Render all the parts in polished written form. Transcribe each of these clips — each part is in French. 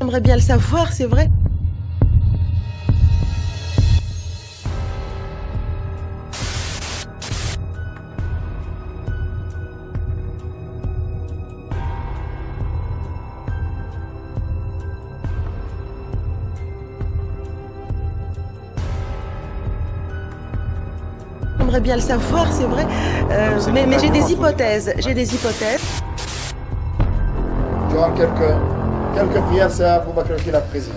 J'aimerais bien le savoir, c'est vrai. J'aimerais bien le savoir, c'est vrai. Mais j'ai des hypothèses. J'ai des hypothèses. Durant quelques prières, c'est Abu Bakr qui l'a présidé.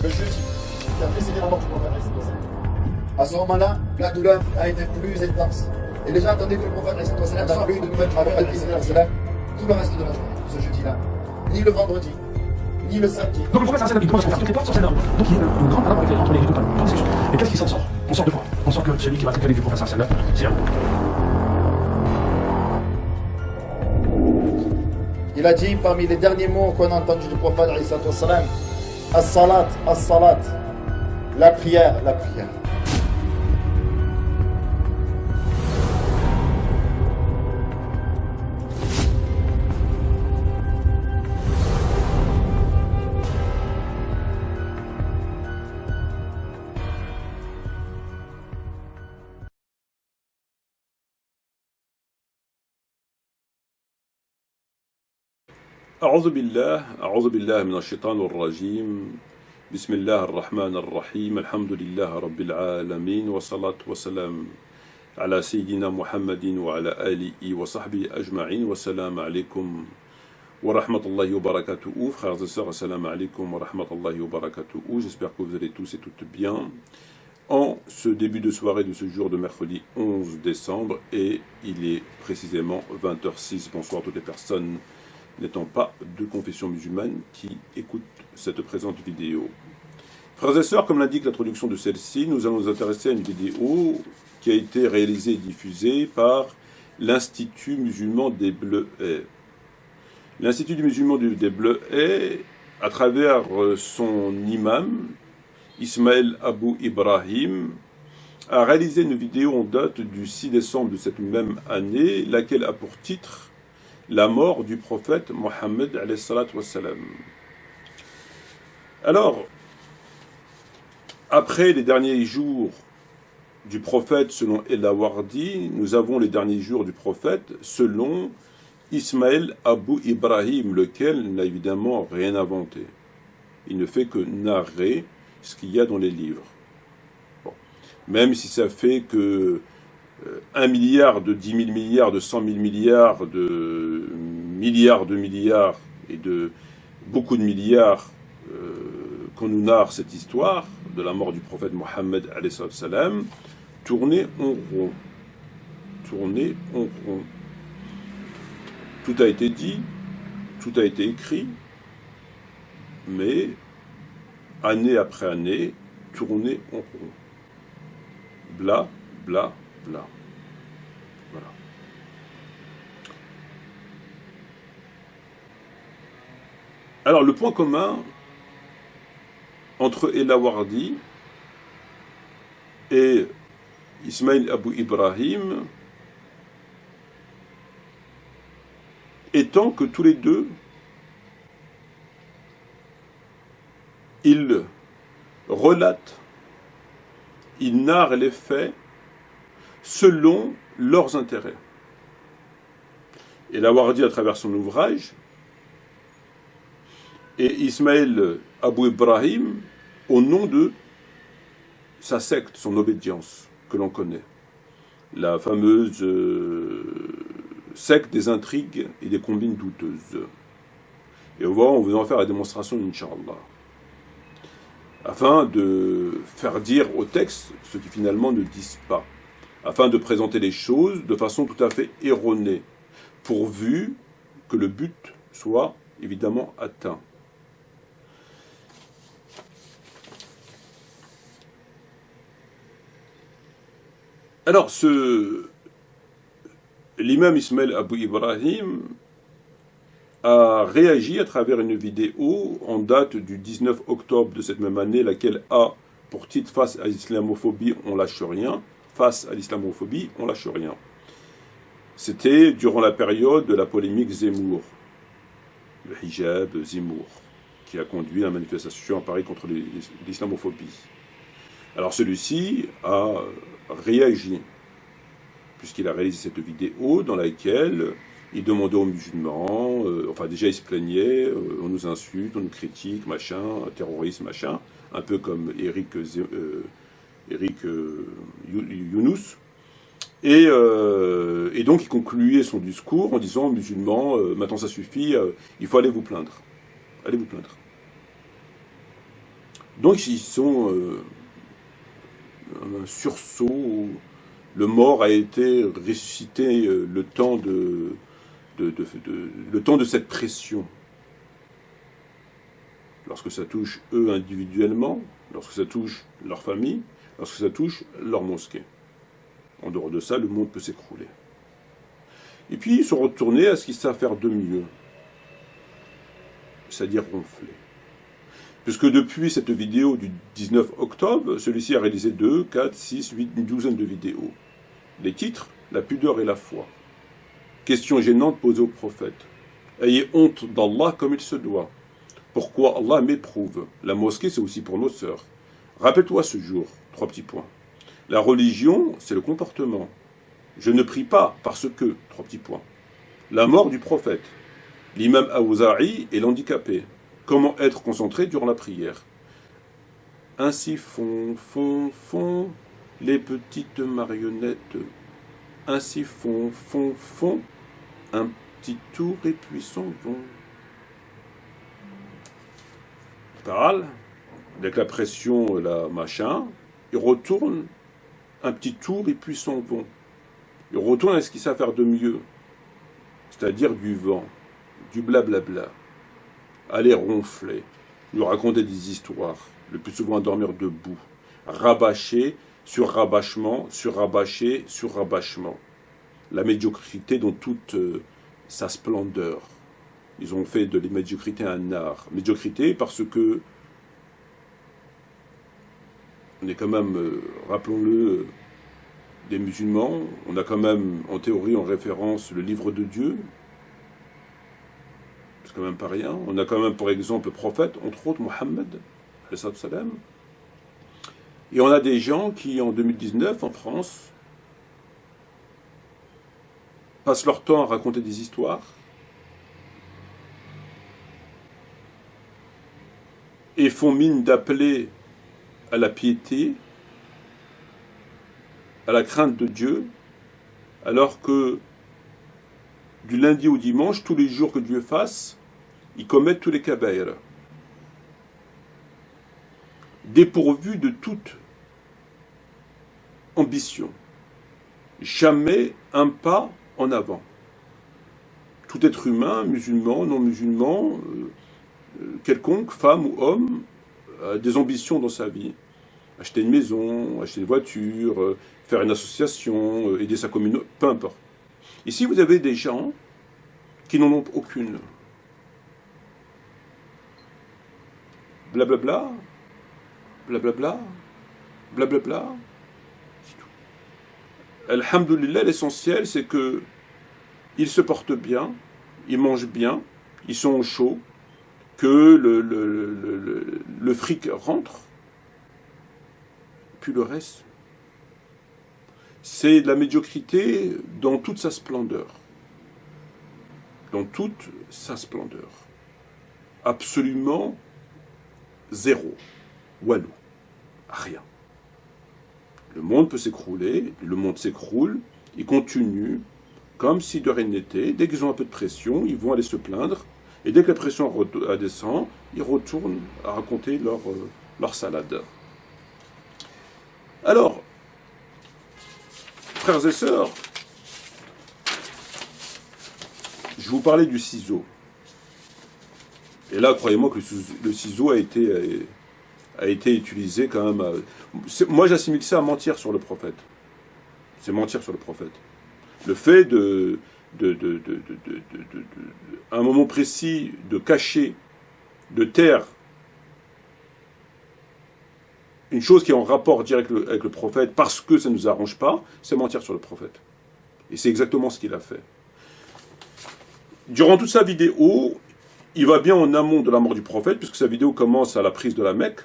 Le jeudi, qui a précédé la mort du prophète. À ce moment-là, la douleur a été plus intense. Et les gens attendaient que le prophète n'a plus de nouvelles avec Al-Islam tout le reste de la journée, ce jeudi-là. Ni le vendredi, ni le samedi. Donc le prophète il commence à faire toutes les portes sur scène. Donc il y a une grande parole entre les deux grande discussion. Et qu'est-ce qui s'en sort? On sort de quoi? On sort que celui qui va traiter du prophète c'est un. Il a dit parmi les derniers mots qu'on a entendus du prophète, as-salat, as-salat, la prière, la prière. أعوذ بالله من الشيطان الرجيم بسم الله الرحمن الرحيم الحمد لله رب العالمين والصلاة والسلام على سيدنا محمد وعلى آله وصحبه أجمعين والسلام عليكم ورحمة الله وبركاته. Frères et sœurs, assalamu alaikum wa rahmatullahi wa barakatuh. J'espère que vous allez tous et toutes bien. En ce début de soirée de ce jour de mercredi 11 décembre, et il est précisément 20h06. Bonsoir à toutes les personnes n'étant pas de confession musulmane qui écoutent cette présente vidéo. Frères et sœurs, comme l'indique l'introduction de celle-ci, nous allons nous intéresser à une vidéo qui a été réalisée et diffusée par l'Institut musulman des Bleuets. L'Institut musulman des Bleuets, à travers son imam, Ismaël Abou Ibrahim, a réalisé une vidéo en date du 6 décembre de cette même année, laquelle a pour titre la mort du prophète Mohammed alayhi salatu wassalam. Alors, après les derniers jours du prophète selon El-Awardi, nous avons les derniers jours du prophète selon Ismaël Abou Ibrahim, lequel n'a évidemment rien inventé. Il ne fait que narrer ce qu'il y a dans les livres. Bon. Même si ça fait que 1 milliard, de 10 000 milliards, de 100 000 milliards, de milliards et de beaucoup de milliards qu'on nous narre cette histoire de la mort du prophète Mohammed alayhi salam, tourner en rond. Tourner en rond. Tout a été dit, tout a été écrit, mais année après année, tourner en rond. Bla, bla, bla. Voilà. Alors, le point commun entre El-Awardi et Ismaël Abou Ibrahim étant que tous les deux, ils relatent, ils narrent les faits selon leurs intérêts. Et El-Awardi à travers son ouvrage, et Ismaël Abou Ibrahim au nom de sa secte, son obédience, que l'on connaît. La fameuse secte des intrigues et des combines douteuses. Et on va en faire la démonstration, Inch'Allah. Afin de faire dire au texte ce qui finalement ne disent pas. Afin de présenter les choses de façon tout à fait erronée, pourvu que le but soit évidemment atteint. Alors, l'imam Ismaël Abou Ibrahim a réagi à travers une vidéo en date du 19 octobre de cette même année, laquelle a pour titre « Face à l'islamophobie, on lâche rien ». Face à l'islamophobie, on lâche rien. C'était durant la période de la polémique Zemmour, le hijab Zemmour, qui a conduit à la manifestation à Paris contre l'islamophobie. Alors celui-ci a réagi, puisqu'il a réalisé cette vidéo dans laquelle il demandait aux musulmans, enfin déjà il se plaignait, on nous insulte, on nous critique, machin, terrorisme, machin, un peu comme Eric Younous. Et donc il concluait son discours en disant aux musulmans, maintenant ça suffit, il faut aller vous plaindre. Allez vous plaindre. Donc ils sont un sursaut où le mort a été ressuscité le temps de cette pression. Lorsque ça touche eux individuellement, lorsque ça touche leur famille, lorsque ça touche leur mosquée. En dehors de ça, le monde peut s'écrouler. Et puis ils sont retournés à ce qu'ils savent faire de mieux, c'est-à-dire ronfler. Puisque depuis cette vidéo du 19 octobre, celui-ci a réalisé 2, 4, 6, 8, une douzaine de vidéos. Les titres, la pudeur et la foi. Question gênante posée au prophète. Ayez honte d'Allah comme il se doit. Pourquoi Allah m'éprouve? La mosquée, c'est aussi pour nos sœurs. Rappelle-toi ce jour, 3 petits points. La religion, c'est le comportement. Je ne prie pas parce que, 3 petits points. La mort du prophète. L'imam Aouza'i et l'handicapé. Comment être concentré durant la prière. Ainsi font les petites marionnettes. Ainsi font un petit tour et puis s'en vont. Il parle, avec la pression, la machin, il retourne un petit tour et puis s'en vont. Il retourne à ce qu'il sait faire de mieux, c'est-à-dire du vent, du blablabla. Aller ronfler, nous raconter des histoires, le plus souvent à dormir debout, rabâcher sur rabâchement, sur rabâcher, sur rabâchement. La médiocrité dans toute sa splendeur. Ils ont fait de la médiocrité un art. Médiocrité parce que on est quand même, rappelons-le, des musulmans. On a quand même, en théorie, en référence, le livre de Dieu. C'est quand même pas rien. On a quand même, par exemple, le prophète, entre autres, Mohammed, salam. Et on a des gens qui, en 2019, en France, passent leur temps à raconter des histoires et font mine d'appeler à la piété, à la crainte de Dieu, alors que du lundi au dimanche, tous les jours que Dieu fasse, ils commettent tous les kabaïr, dépourvus de toute ambition, jamais un pas en avant. Tout être humain, musulman, non musulman, quelconque, femme ou homme, a des ambitions dans sa vie. Acheter une maison, acheter une voiture, faire une association, aider sa communauté, peu importe. Ici, vous avez des gens qui n'en ont aucune. Blablabla, blablabla, blablabla, c'est tout. Alhamdoulilah, l'essentiel, c'est que ils se portent bien, ils mangent bien, ils sont au chaud, que le fric rentre, puis le reste, c'est de la médiocrité dans toute sa splendeur. Dans toute sa splendeur. Absolument zéro. Walou. Rien. Le monde peut s'écrouler, le monde s'écroule, il continue, comme si de rien n'était. Dès qu'ils ont un peu de pression, ils vont aller se plaindre, et dès que la pression descend, ils retournent à raconter leur salade. Alors, frères et sœurs, je vous parlais du ciseau. Et là, croyez-moi que le ciseau a été utilisé quand même. Moi, j'assimile ça à mentir sur le prophète. C'est mentir sur le prophète. Le fait à un moment précis, de cacher, de taire une chose qui est en rapport direct avec le prophète parce que ça ne nous arrange pas, c'est mentir sur le prophète. Et c'est exactement ce qu'il a fait. Durant toute sa vidéo, il va bien en amont de la mort du prophète, puisque sa vidéo commence à la prise de la Mecque,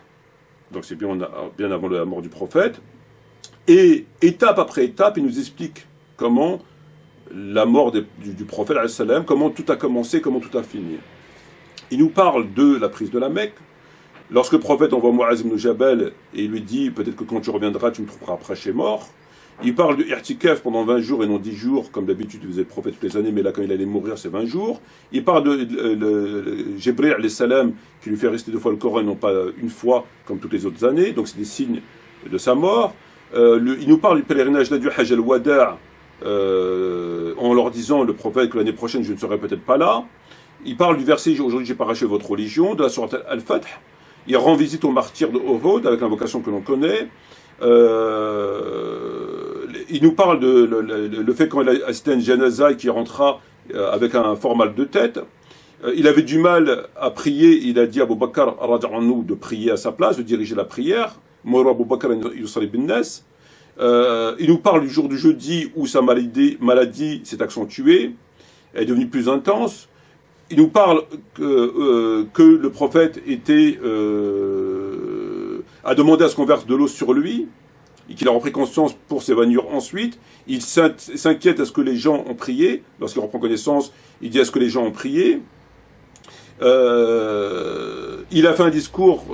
donc c'est bien avant la mort du prophète, et étape après étape, il nous explique comment la mort du prophète, comment tout a commencé, comment tout a fini. Il nous parle de la prise de la Mecque. Lorsque le prophète envoie Mu'adh ibn Jabal et il lui dit peut-être que quand tu reviendras, tu me trouveras prêché mort. Il parle de i'tikaf pendant 20 jours et non 10 jours, comme d'habitude il faisait le prophète toutes les années, mais là quand il allait mourir c'est 20 jours. Il parle de Jibril alayhi salam qui lui fait réciter 2 fois le Coran et non pas une fois comme toutes les autres années, donc c'est des signes de sa mort. Il nous parle du pèlerinage là du Hajj al-Wada' en leur disant le prophète que l'année prochaine je ne serai peut-être pas là. Il parle du verset aujourd'hui j'ai pas racheté votre religion, de la sourate Al-Fath. Il rend visite aux martyrs de Uhud avec l'invocation que l'on connaît. Il nous parle de le fait quand il a assisté à une janaza et qu'il rentra avec un fort mal de tête. Il avait du mal à prier. Il a dit à Abu Bakr de prier à sa place, de diriger la prière. Moura Abu Bakr yusali bin nas. Il nous parle du jour du jeudi où sa maladie s'est accentuée, elle est devenue plus intense. Il nous parle que le prophète a demandé à ce qu'on verse de l'eau sur lui, et qu'il a repris conscience pour s'évanouir ensuite. Il s'inquiète à ce que les gens ont prié. Lorsqu'il reprend connaissance, il dit à ce que les gens ont prié. Il a fait un discours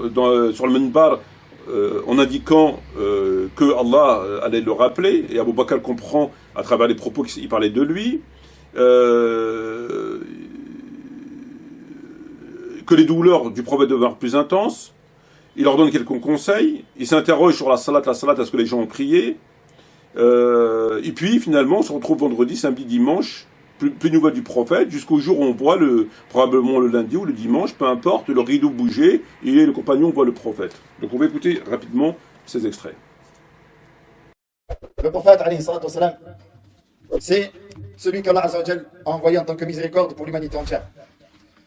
sur le minbar en indiquant que Allah allait le rappeler, et Abu Bakr comprend à travers les propos qu'il parlait de lui. Que les douleurs du prophète devinrent plus intenses. Il leur donne quelques conseils. Il s'interroge sur la salat, à ce que les gens ont prié. Et puis, finalement, on se retrouve vendredi, samedi, dimanche, plus de nouvelles du prophète, jusqu'au jour où on voit, probablement le lundi ou le dimanche, peu importe, le rideau bouger, et le compagnon voit le prophète. Donc on va écouter rapidement ces extraits. Le prophète, alayhi salatu wassalam, c'est celui qu'Allah Azza wa Jal a envoyé en tant que miséricorde pour l'humanité entière.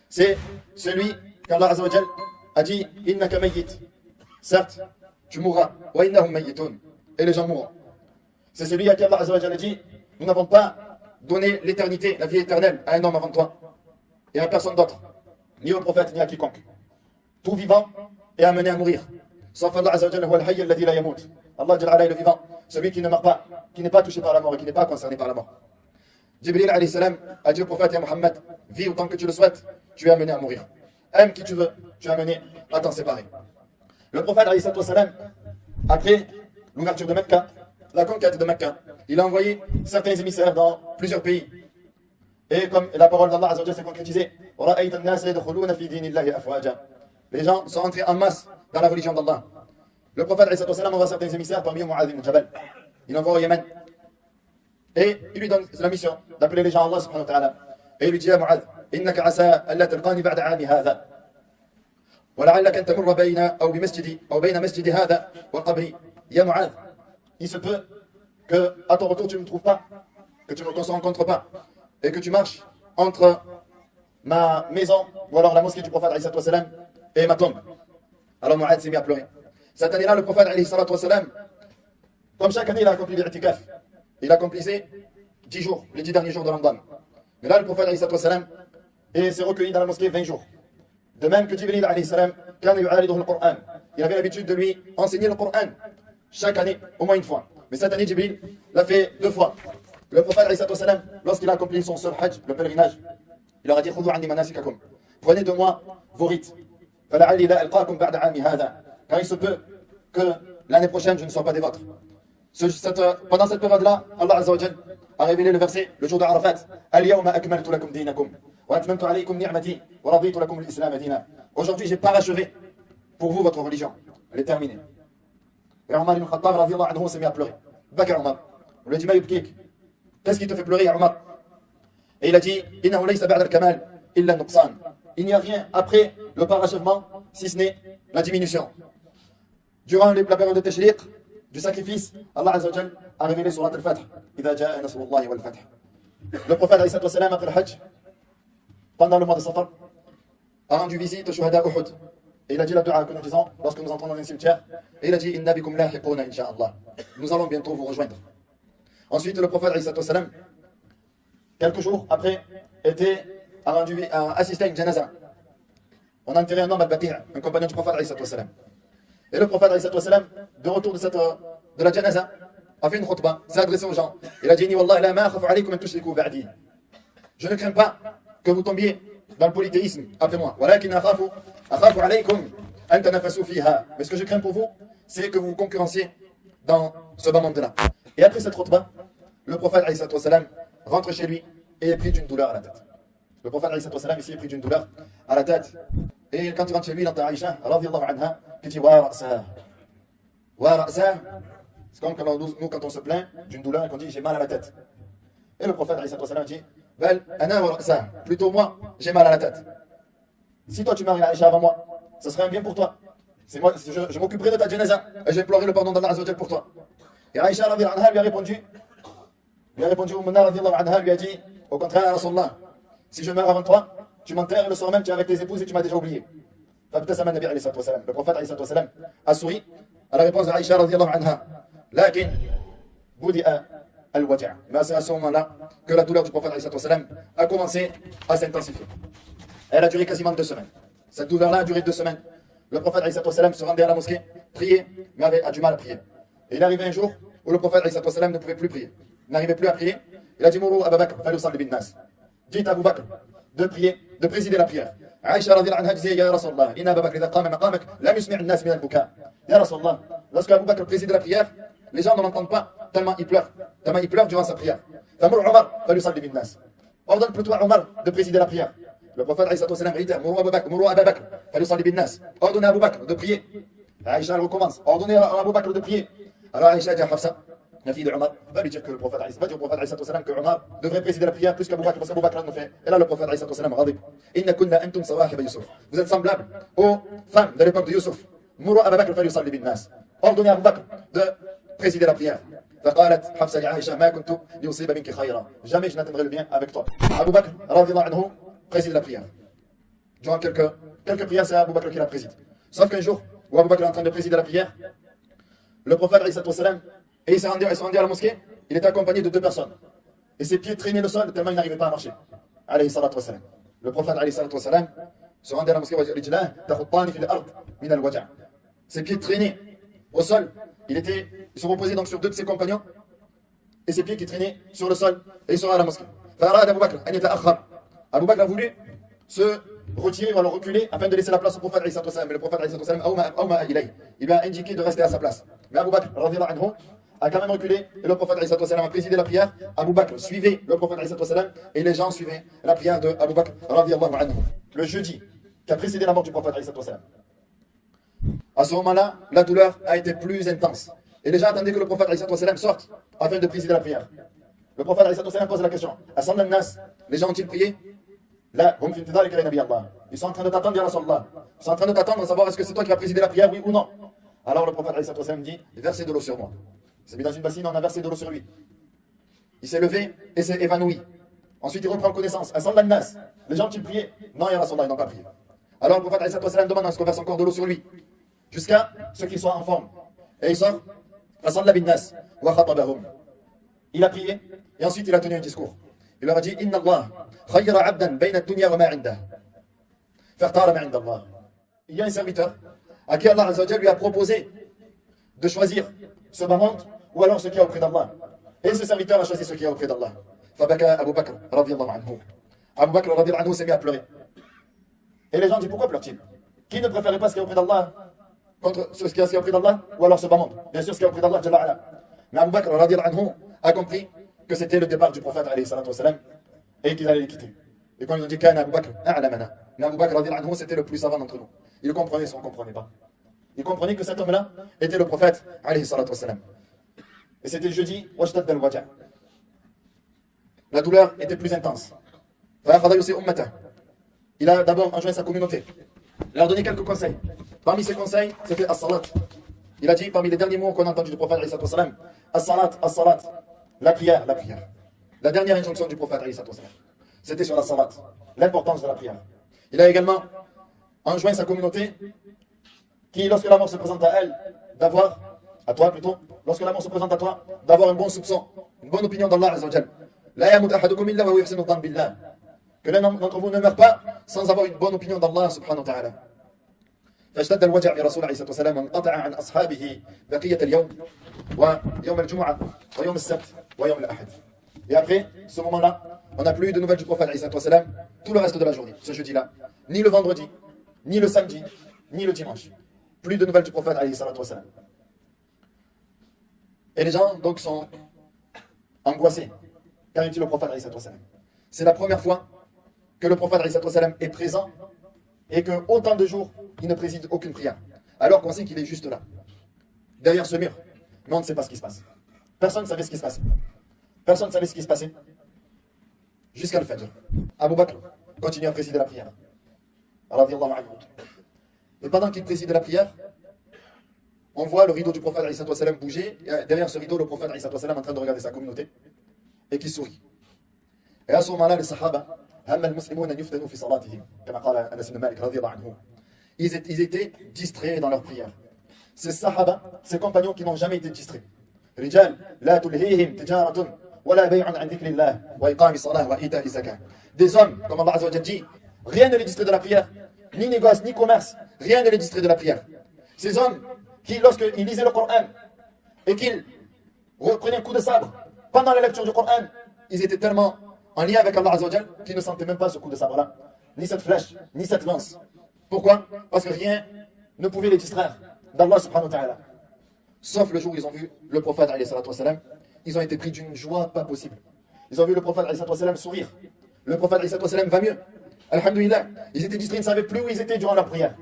C'est celui qu'Allah Azza wa Jal a dit innaka mayyit. Certes, tu mourras. Wa innahum mayyitun. Et les gens mourront. C'est celui à qui Allah Azza wa Jal a dit nous n'avons pas donné l'éternité, la vie éternelle à un homme avant toi et à personne d'autre, ni au prophète ni à quiconque. Tout vivant est amené à mourir. Sauf Allah Azza wa Jal huwa al-hayy alladhi la yamut. Allah Jalla est le vivant, celui qui ne meurt pas, qui n'est pas touché par la mort et qui n'est pas concerné par la mort. Jibril alayhi salam a dit au prophète ya Muhammad, vis autant que tu le souhaites, tu es amené à mourir. Aime qui tu veux, tu es amené à t'en séparer. Le prophète alayhi salam, après l'ouverture de Mecca, la conquête de Mecca, il a envoyé certains émissaires dans plusieurs pays. Et comme la parole d'Allah Azza wa Jalla s'est concrétisée, les gens sont entrés en masse dans la religion d'Allah. Le prophète alayhi salam envoie certains émissaires parmi eux Mu'adh ibn Jabal. Il l'envoie au Yémen. Et il lui donne la mission d'appeler les gens à Allah subhanahu wa ta'ala. Et il lui dit à Mu'adh, إنك عسى ألا تلقاني بعد عامي هذا ولعلك أن تمر بين أو بمسجدي أو بين مسجد هذا وقبري يا معاذ. Il se peut que à ton retour tu ne me trouves pas, que tu ne me rencontres pas, et que tu marches entre ma maison ou alors la mosquée du prophète alayhi salatu wassalam et ma tombe. Alors Mu'adh s'est mis à pleurer. Cette année-là, le prophète alayhi salatu wassalam, comme chaque année, il a accompli l'i'tikaf. Il accomplissait 10 jours, les 10 derniers jours de Ramadan. Mais là, le prophète alayhi salatu wassalam s'est recueilli dans la mosquée 20 jours. De même que Jibril alayhi salam, il avait l'habitude de lui enseigner le Coran chaque année, au moins une fois. Mais cette année, Jibril l'a fait 2 fois. Le prophète alayhi salatu wassalam, lorsqu'il a accompli son seul hajj, le pèlerinage, il leur a dit khudhu anni manasikakum. Prenez de moi vos rites. Fala'alli la alqakum ba'da 'ami hadha. Car il se peut que l'année prochaine, je ne sois pas des vôtres. Pendant cette période-là, Allah Azza wa Jal a révélé le verset, le jour de Arafat. Al-yawma akmaltu lakum dinakum wa atmamtu alaykum ni'mati wa raditu lakum al-islam dina. Aujourd'hui, j'ai parachevé pour vous votre religion. Elle est terminée. Et Omar ibn Khattab radiyallahu anhu s'est mis à pleurer. Baka Omar. On lui a dit, ma yubkik. Qu'est-ce qui te fait pleurer, Omar? Et il a dit, innahu laysa ba'da al-kamal illa an-nuqsan. Il n'y a rien après le parachèvement, si ce n'est la diminution. Durant la période de Tashriq, du sacrifice, Allah Azza wa Jal a révélé surat al-Fath. Idha ja'a nasrullahi wal fath. Le prophète alayhi salatu wassalam, après le Hajj, pendant le mois de Safar, a rendu visite au Shuhada Uhud. Et il a dit la dua que nous disons lorsque nous entrons dans un cimetière. Et il a dit inna bikum lahiquna insha'Allah. Nous allons bientôt vous rejoindre. Ensuite, le prophète alayhi salatu wassalam, quelques jours après, a assisté à une janaza. on a enterré un homme al-Baqi', un compagnon du prophète alayhi salatu wassalam. Et le prophète alayhi salatu wassalam, de retour de la janaza, a fait une khutbah, s'est adressé aux gens. Il a dit, Wallah la ma khafu alaykum an tushriku ba'di. Je ne crains pas que vous tombiez dans le polythéisme après moi. Walakin akhafu alaykum an tanafasu fiha. Mais ce que je crains pour vous, c'est que vous vous concurrenciez dans ce bas monde-là. Et après cette khutbah, le prophète alayhi salatu wassalam rentre chez lui et est pris d'une douleur à la tête. Le prophète alayhi salatu wassalam ici est pris d'une douleur à la tête. Et quand il rentre chez lui, il entend Aïcha, radiyallahu anha, qui dit Wa ra'sa. Wa ra'sa. C'est comme quand nous, quand on se plaint d'une douleur et qu'on dit j'ai mal à la tête. Et le prophète alayhi salatu wassalam dit Bal, ana wa ra'sa. Plutôt moi, j'ai mal à la tête. Si toi tu maries Aïcha avant moi, ça serait un bien pour toi. Moi, je m'occuperai de ta janaza et je vais pleurer le pardon d'Allah Azza wa Jal pour toi. Et Aïcha radiyallahu anha lui a répondu, Ummuna radiyallahu anha lui a dit, au contraire, Rasulallah, si je meurs avant toi, tu m'enterres et le soir même tu es avec tes épouses et tu m'as déjà oublié. Le prophète alayhi wassalam a souri à la réponse d'Aïcha radiyallahu anha. Lakin, budi'a al-waja'. Mais c'est à ce moment-là que la douleur du prophète alayhi wassalam a commencé à s'intensifier. Elle a duré quasiment 2 semaines. Cette douleur-là a duré 2 semaines. Le prophète alayhi wassalam se rendait à la mosquée, priait, mais a du mal à prier. Et il arrivait un jour où le prophète alayhi wassalam ne pouvait plus prier. Il n'arrivait plus à prier. Il a dit Mourou Abu Bakr, falyusalli bin nas. Dites à Abu Bakr de prier, de présider la prière. Aïcha radiyallahu anha disait Ya Rasulallah, inna Abu Bakr idha qama maqamak, lam yusmi' an-nas min al-buka. Ya Rasulallah, lorsque Abu Bakr préside la prière, les gens ne l'entendent pas tellement il pleure durant sa prière. Famur Omar, falyusalli bin nas. Ordonne plutôt à Omar de présider la prière. Le prophète alayhi wassalam réitère Mourou Abu Bakr, falyusalli bin nas. Ordonnez à Abu Bakr de prier. Aïcha recommence. Ordonnez à Abu Bakr de prier. Alors Aïcha dit à Hafsa, la fille de Omar, va lui dire que le prophète alayhi wassalam que Omar devrait présider la prière plus qu'Abu Bakr, parce qu'Abu Bakr ne fait. Et là le prophète alayhi wassalam radib. Inna kunna antum sawahib Yusuf. Vous êtes semblables aux femmes de l'époque de Yusuf. Mourou Abu Bakr falyusalli bin nas. Ordonnez à Abu Bakr de présider la prière. فقالت حفصة لعائشة ما كنت لأصيب منك خيرا. Jamais je n'atteindrai le bien avec toi. Abu Bakr radiyallahu anhu préside la prière. Durant quelques prières, c'est Abu Bakr qui la préside. Sauf qu'un jour où Abu Bakr est en train de présider la prière, le prophète alayhi wassalam, et il s'est rendu à la mosquée, il était accompagné de 2 personnes. Et ses pieds traînaient le sol tellement il n'arrivait pas à marcher. Alayhi salatu wassalam. Le prophète alayhi salatu wassalam se rendait à la mosquée, ses pieds traînaient au sol. Il se reposait donc sur 2 de ses compagnons, et ses pieds qui traînaient sur le sol, et il sera à la mosquée. Abu Bakr a voulu se retirer ou alors reculer afin de laisser la place au prophète alayhi wassalam. Mais le prophète alayhi wassalam il lui a indiqué de rester à sa place. Mais Abu Bakr radiyallahu anhu a quand même reculé et le prophète alayhi wassalam a présidé la prière. Abu Bakr suivait le prophète alayhi wassalam et les gens suivaient la prière de Abu Bakr radiyallahu anhu. Le jeudi qui a précédé la mort du prophète alayhi wassalam, à ce moment-là, la douleur a été plus intense. Et les gens attendaient que le prophète alayhi wassalam sorte afin de présider la prière. Le prophète alayhi wassalam pose la question. Assemble nas, les gens ont-ils prié? Là, ils sont en train de t'attendre, ya Rasulallah. Ils sont en train de t'attendre à savoir est-ce que c'est toi qui vas présider la prière, oui ou non. Alors le prophète alayhi wassalam dit versez de l'eau sur moi. Il s'est mis dans une bassine, on a versé de l'eau sur lui. Il s'est levé et s'est évanoui. Ensuite, il reprend connaissance. Assemble nas, les gens ont-ils prié? Non, ya Rasulallah, ils n'ont pas prié. Alors le prophète alayhi wassalam demande à ce qu'on verse encore de l'eau sur lui, jusqu'à ce qu'il soit en forme. Et il sort, Assemble bin nas, wa khatabahum. Il a prié et ensuite il a tenu un discours. Il leur a dit Inna Allah khayra abdan bayna ad-dunya wa ma 'indah. Fakhtara ma 'inda Allah. Il y a un serviteur à qui Allah Azza wa Jalla lui a proposé de choisir ce bas monde ou alors ce qui est auprès d'Allah. Et ce serviteur a choisi ce qui est auprès d'Allah. Fabaka Abu Bakr radiyallahu anhu. Abu Bakr radiyallahu anhu s'est mis à pleurer. Et les gens disent pourquoi pleure-t-il? Qui ne préférait pas ce qui est auprès d'Allah contre ce qui est auprès d'Allah ou alors ce bas monde? Bien sûr ce qui est auprès d'Allah Jalla ala. Mais Abu Bakr radiyallahu anhu a compris que c'était le départ du prophète alayhi salatu wassalam et qu'ils allaient les quitter. Et quand ils ont dit Kana Abu Bakr a'lamana, mais Abu Bakr radiyallahu anhu c'était le plus savant d'entre nous. Il comprenait ce qu'on ne comprenait pas. Il comprenait que cet homme-là était le prophète alayhi salatu wassalam. Et c'était le jeudi, washtad al-waja'. La douleur était plus intense. Il a d'abord enjoint sa communauté. Il leur a donné quelques conseils. Parmi ces conseils, c'était as-salat. Il a dit parmi les derniers mots qu'on a entendus du prophète alayhi salatu wassalam, as-salat, as-salat. La prière, la prière. La dernière injonction du prophète, c'était sur la salat, l'importance de la prière. Il a également enjoint sa communauté qui, lorsque la mort se présente à elle, d'avoir, à toi plutôt, lorsque la mort se présente à toi, d'avoir un bon soupçon, une bonne opinion d'Allah Azza wa Jal. La yamut ahadukum illa wa yuhsinu dhann billah. que l'un d'entre vous ne meure pas sans avoir une bonne opinion d'Allah subhanahu wa ta'ala. فاشتد الوجع برسول عليه الصلاة والسلام وانقطع عن أصحابه بقية اليوم ويوم الجمعة ويوم السبت ويوم الأحد. Et après, ce moment-là, on n'a plus de nouvelles du prophète عليه الصلاة والسلام tout le reste de la journée, ce jeudi-là. Ni le vendredi, ni le samedi, ni le dimanche. Plus de nouvelles du prophète عليه الصلاة والسلام. Et les gens donc sont angoissés car il dit le prophète عليه الصلاة والسلام. C'est la première fois que le prophète عليه الصلاة والسلام est présent et que autant de jours il ne préside aucune prière, alors qu'on sait qu'il est juste là, derrière ce mur, mais on ne sait pas ce qui se passe. Personne ne savait ce qui se passait. Personne ne savait ce qui se passait jusqu'à le Fajr. Abu Bakr continue à présider la prière. Radiyallahu anhu. Et pendant qu'il préside la prière, on voit le rideau du prophète alayhi sallam bouger, et derrière ce rideau, le prophète alayhi sallam en train de regarder sa communauté et qui sourit. Et à ce moment-là, les Sahaba, ils étaient distraits dans leur prière. Ces Sahaba, ces compagnons qui n'ont jamais été distraits. Rijal, la tulhihim tijaratun, wala bay'un an dhikrillah, wa iqami salah, wa ita'i zakah. Des hommes, comme Allah Azza wa Jalla dit, rien ne les distrait de la prière, ni négoce, ni commerce, rien ne les distrait de la prière. Ces hommes qui, lorsqu'ils lisaient le Coran et qu'ils prenaient un coup de sabre pendant la lecture du Coran, ils étaient tellement en lien avec Allah Azza wa Jalla qu'ils ne sentaient même pas ce coup de sabre-là, ni cette flèche, ni cette lance. Pourquoi? Parce que rien ne pouvait les distraire d'Allah subhanahu wa ta'ala. Sauf le jour où ils ont vu le prophète alayhi salatu wassalam, ils ont été pris d'une joie pas possible. Ils ont vu le prophète alayhi salatu wassalam sourire. Le prophète alayhi salatu wassalam va mieux. Alhamdulillah, ils étaient distraits, ils ne savaient plus où ils étaient durant leur prière.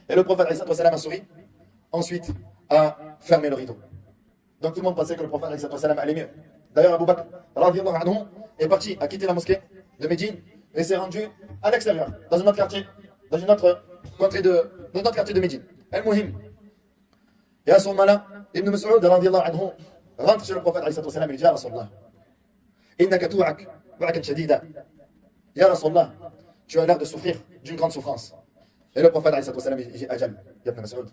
Et le prophète alayhi salatu wassalam a souri, ensuite a fermé le rideau. Donc tout le monde pensait que le prophète alayhi salatu wassalam allait mieux. D'ailleurs, Abu Bakr radiyallahu anhu est parti à quitter la mosquée de Médine et s'est rendu à l'extérieur, dans un autre quartier, dans une autre contrée dans notre quartier de Médine. Al-Muhim. Et à ce moment-là, Ibn Mas'ud radiyallahu anhu rentre chez le prophète alayhi sallam et il dit: Ya Rasulallah, innaka tu'ak wa'akan shadida. Ya Rasulallah, tu as l'air de souffrir d'une grande souffrance. Et le prophète alayhi sallam il dit: Ajal, ya Ibn Mas'ud.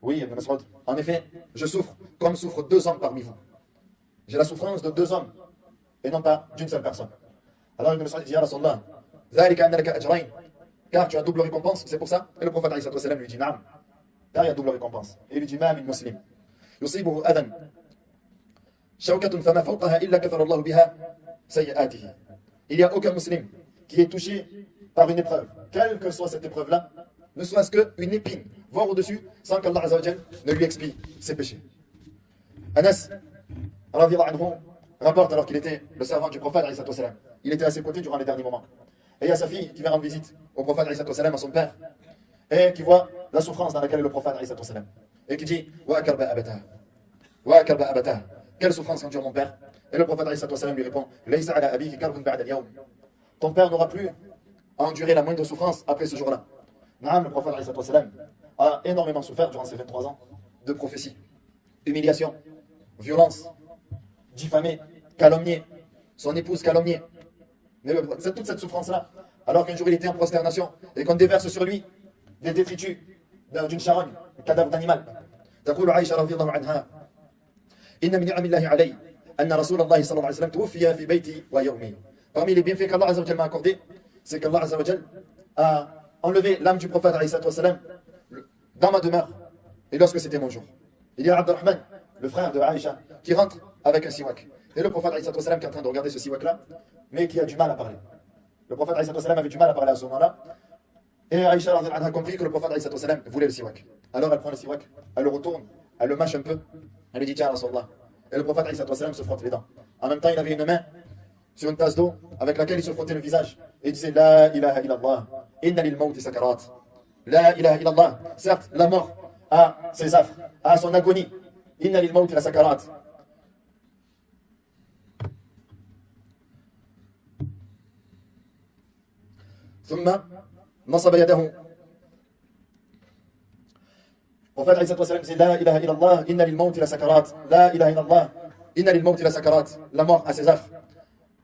Oui, Ibn Mas'ud. En effet, je souffre comme souffrent deux hommes parmi vous. J'ai la souffrance de deux hommes et non pas d'une seule personne. Alors Ibn Mas'ud dit: Ya Rasulallah, dhalika anna laka ajrayn. Car tu as double récompense, c'est pour ça. Et le prophète alayhi sallam lui dit: Naam. Car il y a double récompense. Et il lui dit: Ma min muslim yusibuhu adhan shawkatun fama fawqaha illa kathara Allah biha sayyi'atihi. Il n'y a aucun musulman qui est touché par une épreuve, quelle que soit cette épreuve-là, ne soit-ce qu'une épine, voire au-dessus, sans qu'Allah Azza wa Jal ne lui expie ses péchés. Anas radiyallahu anhu rapporte alors qu'il était le servant du prophète alayhi sallam. Il était à ses côtés durant les derniers moments. Et il y a sa fille qui vient rendre visite au prophète alayhi sallam, à son père, et qui voit la souffrance dans laquelle est le prophète alayhi sallam, et qui dit: Wa karba abata, wa karba abata. Quelle souffrance endure mon père? Et le prophète alayhi sallam lui répond: Laysa ala abiki karbun ba'da al-yawm. Ton père n'aura plus à endurer la moindre souffrance après ce jour-là. Naam, le prophète alayhi sallam a énormément souffert durant ses 23 ans de prophétie, humiliation, violence, diffamé, calomnié, son épouse calomniée. Mais c'est toute cette souffrance-là, alors qu'un jour il était en prosternation et qu'on déverse sur lui des détritus d'une charogne, un cadavre d'animal. تقول عائشة رضي الله عنها: إن من نعم الله علي أن رسول الله صلى الله عليه وسلم توفي في بيتي ويومي. Parmi les bienfaits qu'Allah Azza wa Jal m'a accordé, c'est qu'Allah Azza wa Jal a enlevé l'âme du prophète alayhi sallam dans ma demeure, et lorsque c'était mon jour. Il y a Abdurrahman, le frère de Aïcha, qui rentre avec un siwak. Et le prophète alayhi sallam qui est en train de regarder ce siwak-là, mais qui a du mal à parler. Le prophète alayhi sallam avait du mal à parler à ce moment-là. Et Aïcha a compris que le prophète alayhi sallam voulait le siwak. Alors elle prend le siwak, elle le retourne, elle le mâche un peu, elle lui dit: Tiens, Rasulallah. Et le prophète alayhi sallam se frotte les dents. En même temps, il avait une main sur une tasse d'eau avec laquelle il se frottait le visage. Et il disait: La ilaha illallah, inna lil mawti sakarat. La ilaha illallah. Certes, la mort a ses affres, a son agonie. Inna lil mawti la sakarat. ثم نصب يده. Le prophète alayhi sallam disait: La ilaha illallah, inna lil mawti la sakarat. La ilaha illallah, inna lil mawti la sakarat. La mort a ses affres.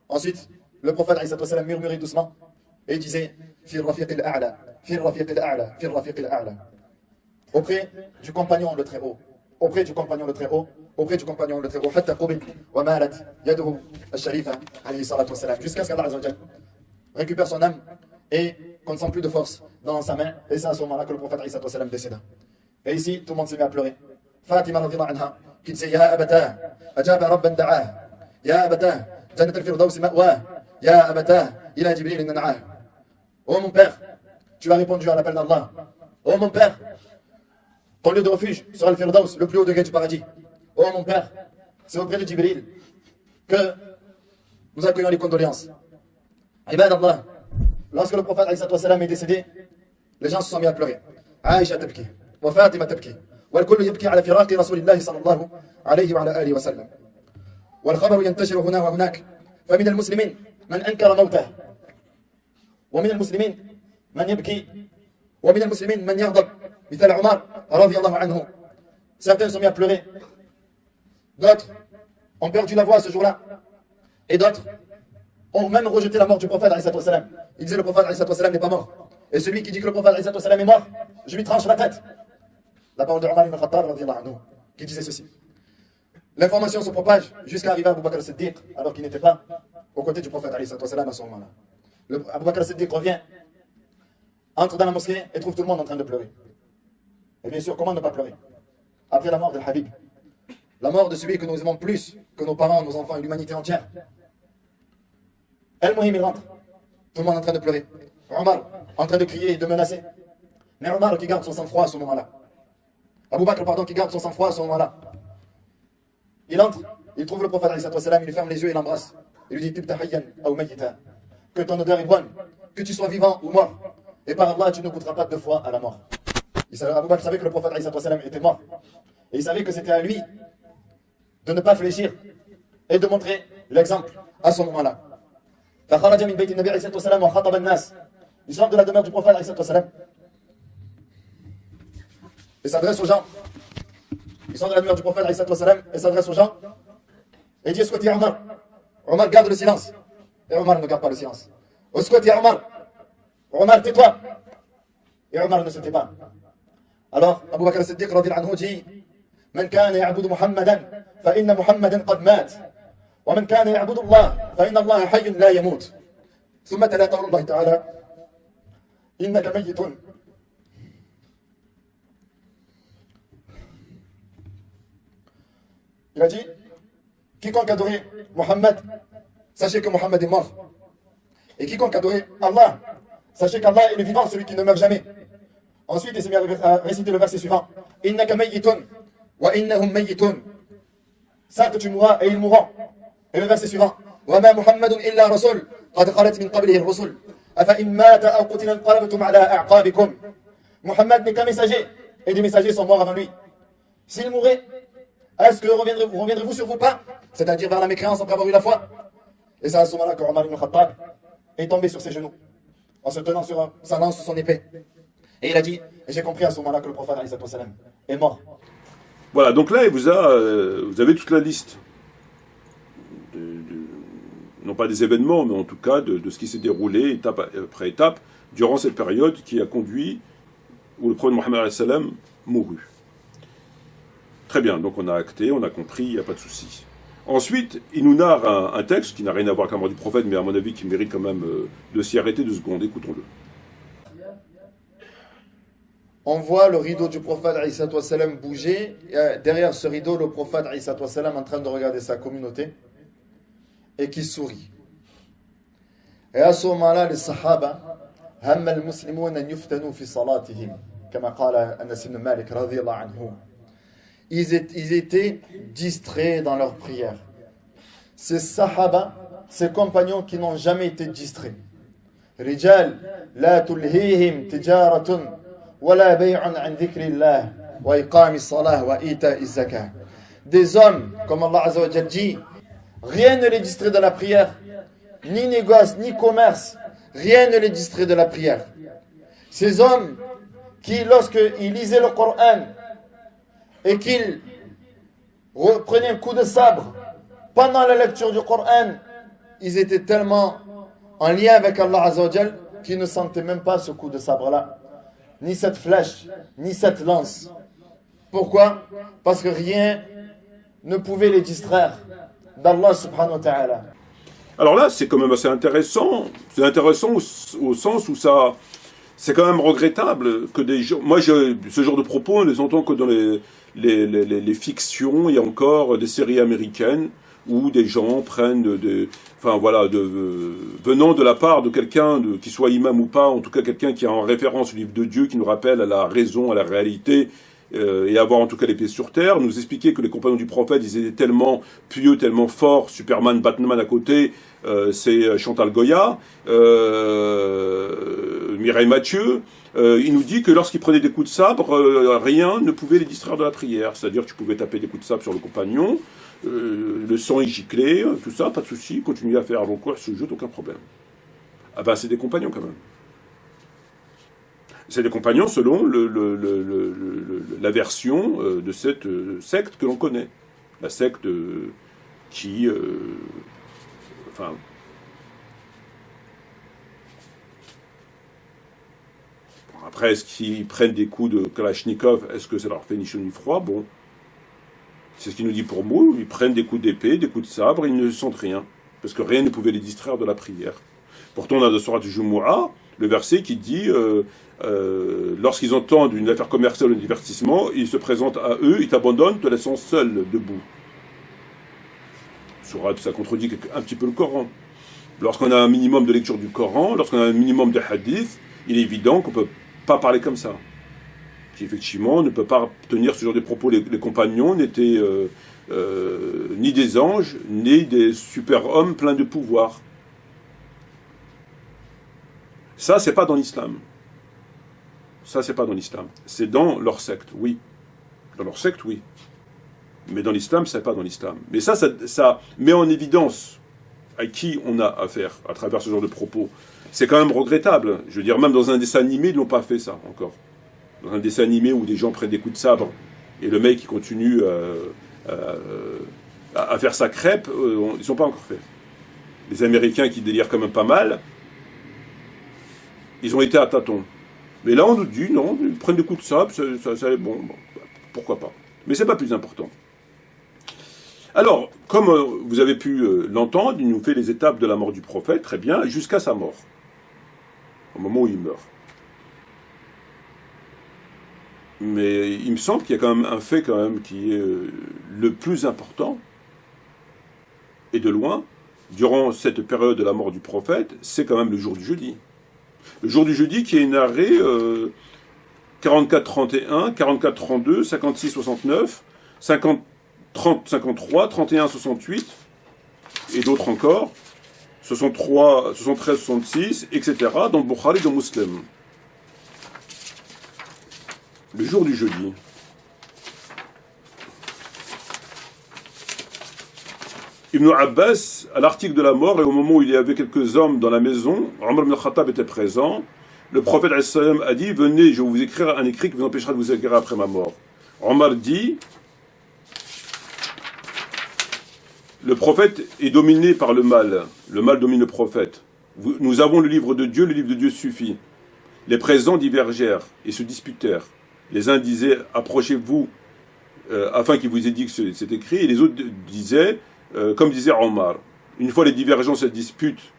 Ensuite, le prophète alayhi sallam murmurait doucement et il disait: Fi rafiq al-a'la, fi rafiq al-a'la, fi rafiq al-a'la. Auprès du compagnon le très haut, auprès du compagnon le très haut, auprès du compagnon le très haut. Hatta qubit wa malat yaduhu al-sharifa alayhi salatu wassalam. Jusqu'à ce qu'Allah Azza wa Jal récupère son âme et qu'on ne sent plus de force dans sa main. Et c'est à ce moment-là que le prophète alayhi salatu wassalam décéda. Et ici, tout le monde s'est mis à pleurer. Fatima radhiyallahu anha, qui disait Ya abata, ajaba rabban da'ah, Ya abata, jannat al-firdaws ma'wah, Ya abata, ila Jibril nan'ah. Oh mon père, tu as répondu à l'appel d'Allah. Oh mon père, ton lieu de refuge sera le Firdaus, le plus haut degré du paradis. Oh mon père, c'est auprès de Jibril que nous accueillons les condoléances. Ibad Allah, lorsque le prophète alayhi salatu wassalam est décédé, les gens se sont mis à pleurer. Aïcha tabki, wa Fatima tabki, wal kullu yabki ala firaqi Rasulillahi sallallahu alayhi wa ala alihi wa sallam. والخبر ينتشر هنا وهناك فمن المسلمين من أنكر موته ومن المسلمين من يبكي ومن المسلمين من يغضب مثل عمر رضي الله عنه. Certains sont mis à pleurer, d'autres ont perdu la voix ce jour-là, et d'autres ont même rejeté la mort du prophète alayhi salatu wassalam. Ils disaient le prophète alayhi salatu wassalam n'est pas mort, et celui qui dit que le prophète alayhi salatu wassalam est mort, je lui tranche la tête. La parole de Omar ibn Khattab radhiyallahu anhu qui disait ceci. L'information se propage jusqu'à arriver à Abu Bakr al-Siddiq, alors qu'il n'était pas aux côtés du prophète alayhi salatu wassalam à ce moment-là. Abu Bakr al-Siddiq revient, entre dans la mosquée et trouve tout le monde en train de pleurer. Et bien sûr, comment ne pas pleurer après la mort de Habib, la mort de celui que nous aimons plus que nos parents, nos enfants et l'humanité entière. El-Mohim, il rentre, tout le monde en train de pleurer. Omar en train de crier et de menacer. Mais Omar qui garde son sang-froid à ce moment-là. Abu Bakr, pardon, qui garde son sang-froid à ce moment-là. Il entre, il trouve le prophète alayhi salatu wassalam, il lui ferme les yeux et l'embrasse. Il lui dit Tibta hayyan aw mayyitan, que ton odeur est bonne, que tu sois vivant ou mort. Et par Allah, tu ne goûteras pas deux fois à la mort. Abu Bakr savait que le prophète alayhi salatu wassalam était mort. Et il savait que c'était à lui de ne pas fléchir et de montrer l'exemple à ce moment-là. فخرج من بيت النبي عليه الصلاة والسلام وخطب الناس. Il sort de la demeure du prophète alayhi salatu wassalam et s'adresse aux gens. Il sort de la demeure du prophète alayhi salatu wassalam et s'adresse aux gens et dit Escouti Omar. Omar garde le silence. Et Omar ne garde pas le silence. Escouti Omar. Omar, tais-toi. Et Omar ne se tait pas. Alors Abu Bakr al-Siddiq radhiyallahu anhu dit من كان يعبد محمدا فإن محمدا قد مات ومن كان يعبد الله فإن الله حي لا يموت ثم تلا قول الله تعالى إنك ميت. Il a dit quiconque adorait Mohammed, sachez que Mohammed est mort. Et quiconque adorait Allah, sachez qu'Allah est le vivant, celui qui ne meurt jamais. Ensuite, il s'est mis à réciter le verset suivant. Innaka mayyitun wa innahum mayyitun. Certes, tu mourras et ils mourront. Et le verset suivant. Wa ma Muhammadun illa rasul qad khalat min qablihi ar-rusul afa in mata aw qutila inqalabtum ala a'qabikum. Muhammad n'est qu'un messager et des messagers sont morts avant lui. S'il mourait, est-ce que reviendrez-vous sur vos pas, c'est-à-dire vers la mécréance après avoir eu la foi? Et c'est à ce moment-là que Omar ibn Khattab est tombé sur ses genoux en se tenant sur sa lance, son épée. Et il a dit, et j'ai compris à ce moment-là que le prophète alayhi salatu wassalam est mort. Voilà, donc là, vous avez toute la liste, non pas des événements, mais en tout cas de ce qui s'est déroulé étape après étape durant cette période qui a conduit où le prophète Mohammed alayhi salam mourut. Très bien, donc on a acté, on a compris, il n'y a pas de souci. Ensuite, il nous narre un texte qui n'a rien à voir avec la mort du prophète, mais à mon avis qui mérite quand même de s'y arrêter 2 secondes. Écoutons-le. On voit le rideau du prophète alayhi salatu wassalam bouger. Derrière ce rideau, le prophète alayhi salatu wassalam en train de regarder sa communauté et qui sourit. Et à ce moment-là, les sahaba, هم المسلمون أن يفتنوا في صلاتهم كما قال أنس بن مالك رضي الله عنه. Ils étaient distraits dans leur prière. Ces sahaba, ces compagnons qui n'ont jamais été distraits. رجال لا تلهيهم تجارة ولا بيع عن ذكر الله وإقام الصلاة وإيتاء الزكاة. Des hommes, comme Allah Azza wa Jal dit, rien ne les distrait de la prière, ni négoce, ni commerce, rien ne les distrait de la prière. Ces hommes qui, lorsqu'ils lisaient le Coran et qu'ils prenaient un coup de sabre pendant la lecture du Coran, ils étaient tellement en lien avec Allah Azza wa Jal qu'ils ne sentaient même pas ce coup de sabre-là, ni cette flèche, ni cette lance. Pourquoi? Parce que rien ne pouvait les distraire d'Allah subhanahu wa ta'ala. Alors là, c'est quand même assez intéressant. C'est intéressant au sens où ça... C'est quand même regrettable que des gens... Moi, ce genre de propos, on les entend que dans les fictions et encore des séries américaines où des gens prennent venant de la part de quelqu'un qui soit imam ou pas, en tout cas quelqu'un qui a en référence au livre de Dieu, qui nous rappelle à la raison, à la réalité, et avoir en tout cas les pieds sur terre, nous expliquer que les compagnons du prophète, ils étaient tellement pieux, tellement forts, Superman, Batman à côté, c'est Chantal Goya, Mireille Mathieu, il nous dit que lorsqu'ils prenaient des coups de sabre, rien ne pouvait les distraire de la prière. C'est-à-dire que tu pouvais taper des coups de sabre sur le compagnon, le sang est giclé, tout ça, pas de souci, continue à faire vos courses, ce jeu, aucun problème. Ah ben c'est des compagnons quand même. C'est des compagnons selon la version de cette secte que l'on connaît. La secte qui... Après, est-ce qu'ils prennent des coups de Kalachnikov? Est-ce que ça leur fait ni chaud ni froid? Bon, c'est ce qu'il nous dit pour nous. Ils prennent des coups d'épée, des coups de sabre, ils ne sentent rien. Parce que rien ne pouvait les distraire de la prière. Pourtant, on a de Surat Jumu'ah, le verset qui dit lorsqu'ils entendent une affaire commerciale ou un divertissement, ils se présentent à eux, ils t'abandonnent, te laissant seul debout. Ça contredit un petit peu le Coran. Lorsqu'on a un minimum de lecture du Coran, lorsqu'on a un minimum de hadith, il est évident qu'on ne peut pas parler comme ça. Qu'effectivement, on ne peut pas tenir ce genre de propos. Les compagnons n'étaient ni des anges, ni des super-hommes pleins de pouvoir. Ça, c'est pas dans l'islam. Ça, c'est pas dans l'islam. C'est dans leur secte, oui. Dans leur secte, oui. Mais dans l'islam, c'est pas dans l'islam. Mais ça met en évidence à qui on a affaire à travers ce genre de propos. C'est quand même regrettable. Je veux dire, même dans un dessin animé, ils n'ont pas fait ça encore. Dans un dessin animé où des gens prennent des coups de sabre et le mec qui continue à faire sa crêpe, ils ne sont pas encore faits. Les Américains qui délirent quand même pas mal, ils ont été à tâtons. Mais là, on nous dit, non, ils prennent des coups de sabre, ça bon, pourquoi pas. Mais c'est pas plus important. Alors, comme vous avez pu l'entendre, il nous fait les étapes de la mort du prophète, très bien, jusqu'à sa mort, au moment où il meurt. Mais il me semble qu'il y a quand même un fait qui est le plus important, et de loin, durant cette période de la mort du prophète, c'est quand même le jour du jeudi. Le jour du jeudi qui est narré 44-31, 44-32, 56-69, 50-30-53, 31-68, et d'autres encore, 73-66, etc., dans le Bukhari de Muslim. Le jour du jeudi. Ibn Abbas, à l'article de la mort, et au moment où il y avait quelques hommes dans la maison, Omar ibn Khattab était présent, le prophète a dit, venez, je vais vous écrire un écrit qui vous empêchera de vous écrire après ma mort. Omar dit, le prophète est dominé par le mal domine le prophète. Nous avons le livre de Dieu suffit. Les présents divergèrent et se disputèrent. Les uns disaient, approchez-vous, afin qu'il vous ait dit que c'est écrit, et les autres disaient, comme disait Omar, une fois les divergences et les disputes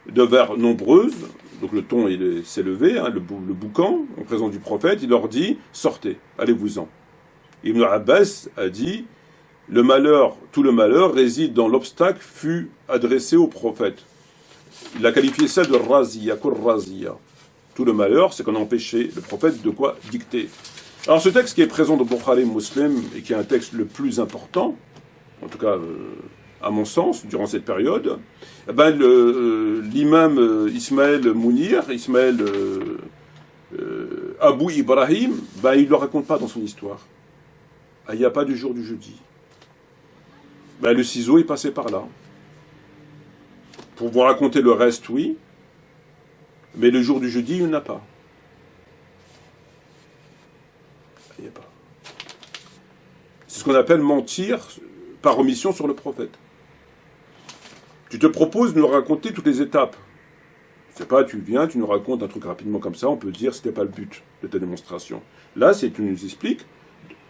devinrent nombreuses, donc le ton s'est levé, le boucan, en présence du prophète, il leur dit, sortez, allez-vous-en. Ibn Abbas a dit, tout le malheur réside dans l'obstacle fut adressé au prophète. Il a qualifié ça de razia, razia. Tout le malheur, c'est qu'on a empêché le prophète de quoi dicter. Alors ce texte qui est présent dans Bukhari Muslim, et qui est un texte le plus important, en tout cas à mon sens, durant cette période, l'imam Ismaël Mounir, Abu Ibrahim, il ne le raconte pas dans son histoire. Il n'y a pas du jour du jeudi. Le ciseau est passé par là. Pour vous raconter le reste, oui, mais le jour du jeudi, il n'y en a pas. Il n'y a pas. C'est ce qu'on appelle mentir par omission sur le prophète. Tu te proposes de nous raconter toutes les étapes. C'est pas, tu viens, tu nous racontes un truc rapidement comme ça, on peut dire que ce n'était pas le but de ta démonstration. Là, tu nous expliques,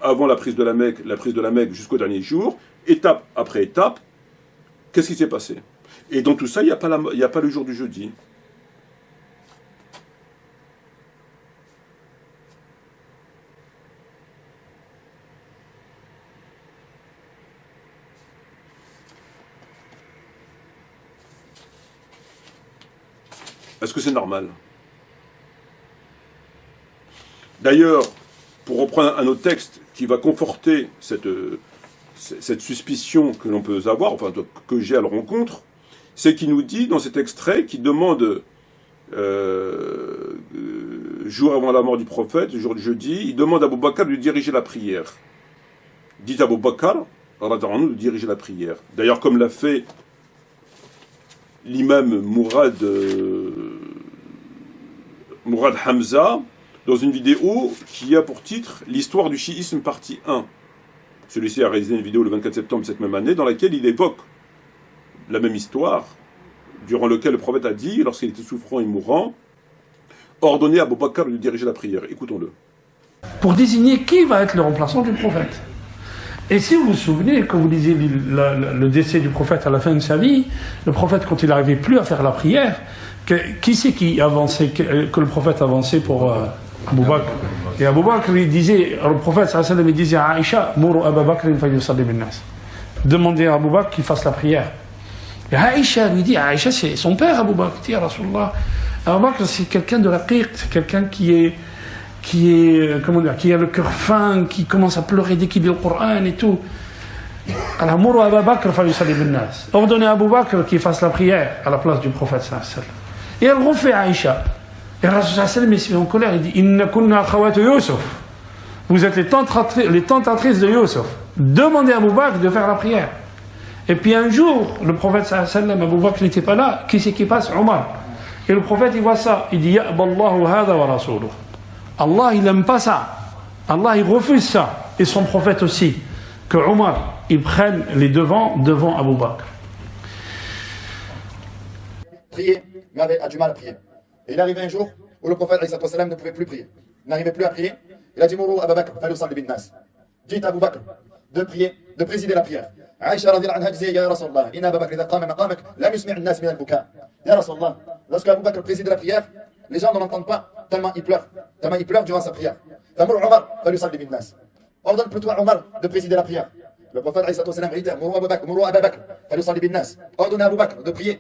avant la prise de la Mecque jusqu'au dernier jour, étape après étape, qu'est-ce qui s'est passé? Et dans tout ça, il n'y a pas le jour du jeudi. Est-ce que c'est normal? D'ailleurs, pour reprendre un autre texte qui va conforter cette suspicion que l'on peut avoir, enfin que j'ai à la rencontre, c'est qu'il nous dit dans cet extrait qu'il demande, jour avant la mort du prophète, jour du jeudi, il demande à Abu Bakr de diriger la prière. Dit à Abu Bakr, de diriger la prière. D'ailleurs, comme l'a fait l'imam Mourad Hamza, dans une vidéo qui a pour titre « L'histoire du chiisme partie 1 ». Celui-ci a réalisé une vidéo le 24 septembre cette même année, dans laquelle il évoque la même histoire, durant laquelle le prophète a dit, lorsqu'il était souffrant et mourant, ordonner à Abu Bakr de diriger la prière. Écoutons-le. Pour désigner qui va être le remplaçant du prophète. Et si vous vous souvenez, quand vous lisez le décès du prophète à la fin de sa vie, le prophète, quand il n'arrivait plus à faire la prière, qui c'est qui avançait, que le prophète avançait pour Abu Bakr? Et Abu Bakr, il disait, le prophète sallallahu alayhi wa sallam, il disait à Aïcha, Mourou Abu Bakr falyusalli bin nas. Demandez à Abu Bakr qu'il fasse la prière. Et Aïcha lui dit, Aïcha c'est son père Abu Bakr, dit Rasulullah. Abu Bakr c'est quelqu'un de raqiq, c'est quelqu'un qui a le cœur fin, qui commence à pleurer dès qu'il lit le Coran et tout. Alors, Mourou Abu Bakr falyusalli bin nas. Ordonnez à Abu Bakr qu'il fasse la prière à la place du prophète sallallahu alayhi wa sallam. Et elle refait Aïcha. Et Rasul sallam est en colère, il dit Inna kunna akhawatu Yusuf. Vous êtes les tentatrices de Yusuf. Demandez à Abu Bakr de faire la prière. Et puis un jour, le prophète sallam, Abu Bakr n'était pas là, qui c'est qui passe? Omar. Et le prophète il voit ça, il dit Ya'ballahu hada wa rasuluh. Allah il n'aime pas ça. Allah il refuse ça. Et son prophète aussi. Que Omar il prenne les devants devant Abu Bakr. Prier, mais a du mal à prier. Et il arrive un jour où le prophète ne pouvait plus prier. Il n'arrivait plus à prier. Il a dit Mourou Abu Bakr falyusalli bin nas. Dites à Abu Bakr de prier, de présider la prière. Aïcha radhiyallahu anha disait Ya Rasulallah, inna Abu Bakr idha qama maqamak lam yusmi' an-nas min al-buka. Ya Rasulallah, lorsque Abu Bakr préside la prière, les gens ne l'entendent pas tellement il pleure durant sa prière. Famur Omar falyusalli bin nas. Ordonne plutôt à Omar de présider la prière. Le prophète réitère Mourou Abu Bakr falyusalli bin nas. Ordonnez à Abu Bakr de prier.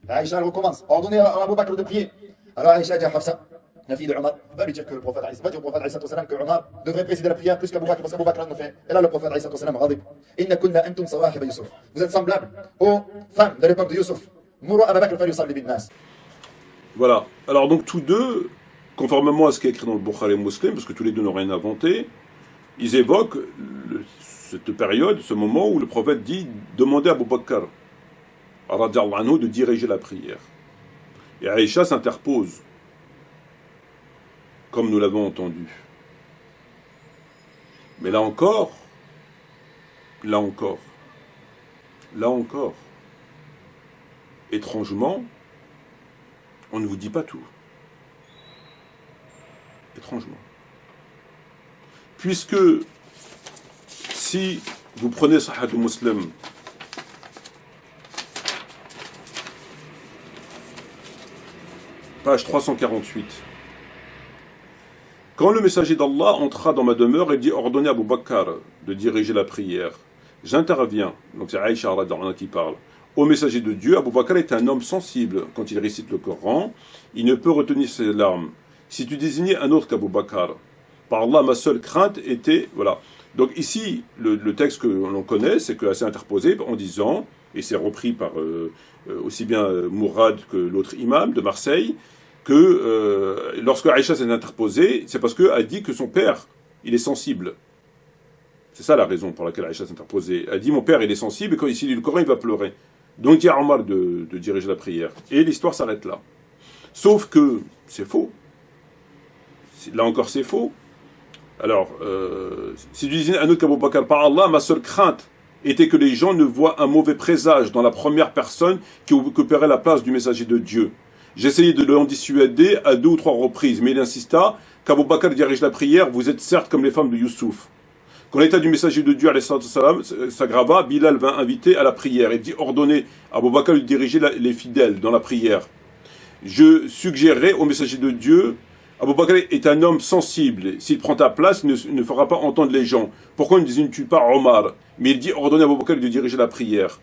Aïcha recommence. Ordonnez à Abu Bakr de prier. Alors Aïcha dit à Hafsa, la fille de Omar, va lui dire que le prophète que Omar devrait présider la prière plus qu'Abu Bakr, parce qu'Abu Bakr le fait. Et là le prophète radib. Inna kunna antum sawahib Yusuf. Vous êtes semblables aux femmes de l'époque de Yusuf. Mourou Abu Bakr falyusalli bin nas. Voilà. Alors donc tous deux, conformément à ce qui est écrit dans le Bukhari Muslim, parce que tous les deux n'ont rien inventé, ils évoquent cette période, ce moment où le prophète dit demandez à Abu Bakr radhiyallahu anhu de diriger la prière. Et Aïcha s'interpose, comme nous l'avons entendu. Mais là encore, étrangement, on ne vous dit pas tout. Étrangement. Puisque, si vous prenez Sahih Muslim, page 348. Quand le messager d'Allah entra dans ma demeure, il dit ordonnez à Abu Bakr de diriger la prière. J'interviens, donc c'est Aïcha qui parle. Au messager de Dieu, Abu Bakr est un homme sensible. Quand il récite le Coran, il ne peut retenir ses larmes. Si tu désignais un autre qu'Abu Bakr, par Allah, ma seule crainte était... Voilà. Donc ici, le texte que l'on connaît, c'est que c'est interposé en disant, et c'est repris par aussi bien Mourad que l'autre imam de Marseille, que lorsque Aïcha s'est interposée, c'est parce qu'elle a dit que son père, il est sensible. C'est ça la raison pour laquelle Aïcha s'est interposée. Elle dit mon père, il est sensible, et quand il lit le Coran, il va pleurer. Donc il y a Omar de diriger la prière. Et l'histoire s'arrête là. Sauf que c'est faux. Là encore, c'est faux. Alors, si tu disais un autre qu'Abu Bakr, par Allah, ma seule crainte était que les gens ne voient un mauvais présage dans la première personne qui occuperait la place du messager de Dieu. J'essayais de l'en dissuader à 2 ou 3 reprises, mais il insista qu'Abu Bakr dirige la prière, vous êtes certes comme les femmes de Youssouf. Quand l'état du messager de Dieu s'aggrava, Bilal vint inviter à la prière et dit ordonner à Abu Bakr de diriger les fidèles dans la prière. Je suggérerai au messager de Dieu, Abu Bakr est un homme sensible, s'il prend ta place, il ne fera pas entendre les gens. Pourquoi ne désignes-tu pas Omar? Mais il dit ordonner à Abu Bakr de diriger la prière.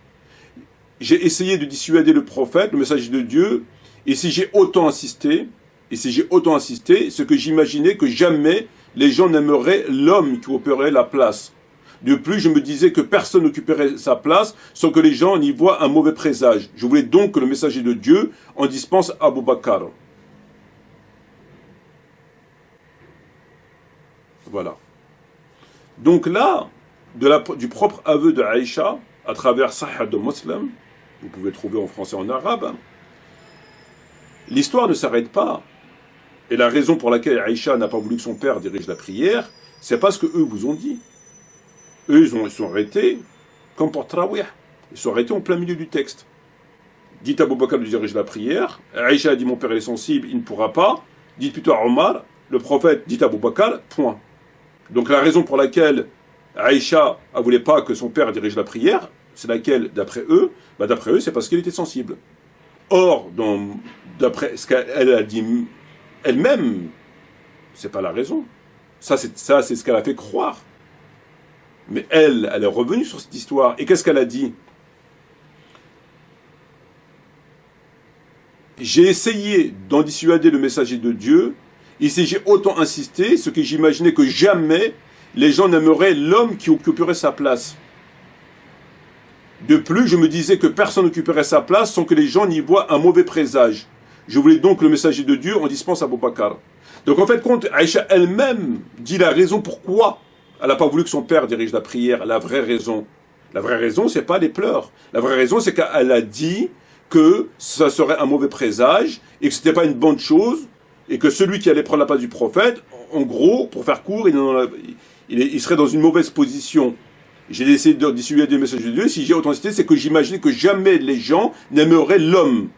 J'ai essayé de dissuader le prophète, le messager de Dieu, et si j'ai autant insisté, ce que j'imaginais que jamais les gens n'aimeraient l'homme qui occuperait la place. De plus, je me disais que personne n'occuperait sa place sans que les gens n'y voient un mauvais présage. Je voulais donc que le messager de Dieu en dispense à Abu Bakr. Voilà. Donc là, du propre aveu de Aïcha, à travers Sahih de Muslim, vous pouvez trouver en français et en arabe, l'histoire ne s'arrête pas. Et la raison pour laquelle Aïcha n'a pas voulu que son père dirige la prière, c'est parce que eux vous ont dit. Eux, ils sont arrêtés, comme pour Trawih. Ils sont arrêtés en plein milieu du texte. Dites à Abu Bakr de diriger la prière. Aïcha a dit mon père est sensible, il ne pourra pas. Dites plutôt à Omar, le prophète, dites à Abu Bakr, point. Donc la raison pour laquelle Aïcha ne voulait pas que son père dirige la prière, c'est laquelle, d'après eux, c'est parce qu'il était sensible. Or, d'après ce qu'elle a dit elle-même, c'est pas la raison. Ça, c'est ce qu'elle a fait croire. Mais elle est revenue sur cette histoire. Et qu'est-ce qu'elle a dit? J'ai essayé d'en dissuader le messager de Dieu, et si j'ai autant insisté, ce que j'imaginais que jamais les gens n'aimeraient l'homme qui occuperait sa place. De plus, je me disais que personne n'occuperait sa place sans que les gens n'y voient un mauvais présage. Je voulais donc que le messager de Dieu en dispense à Abu Bakr. Donc en fait, compte, Aïcha elle-même dit la raison pourquoi elle n'a pas voulu que son père dirige la prière. La vraie raison, c'est pas les pleurs. La vraie raison, c'est qu'elle a dit que ça serait un mauvais présage et que c'était pas une bonne chose et que celui qui allait prendre la place du prophète, en gros, pour faire court, il serait dans une mauvaise position. J'ai essayé de dissuader le message de Dieu. Si j'ai authenticité, c'est que j'imaginais que jamais les gens n'aimeraient l'homme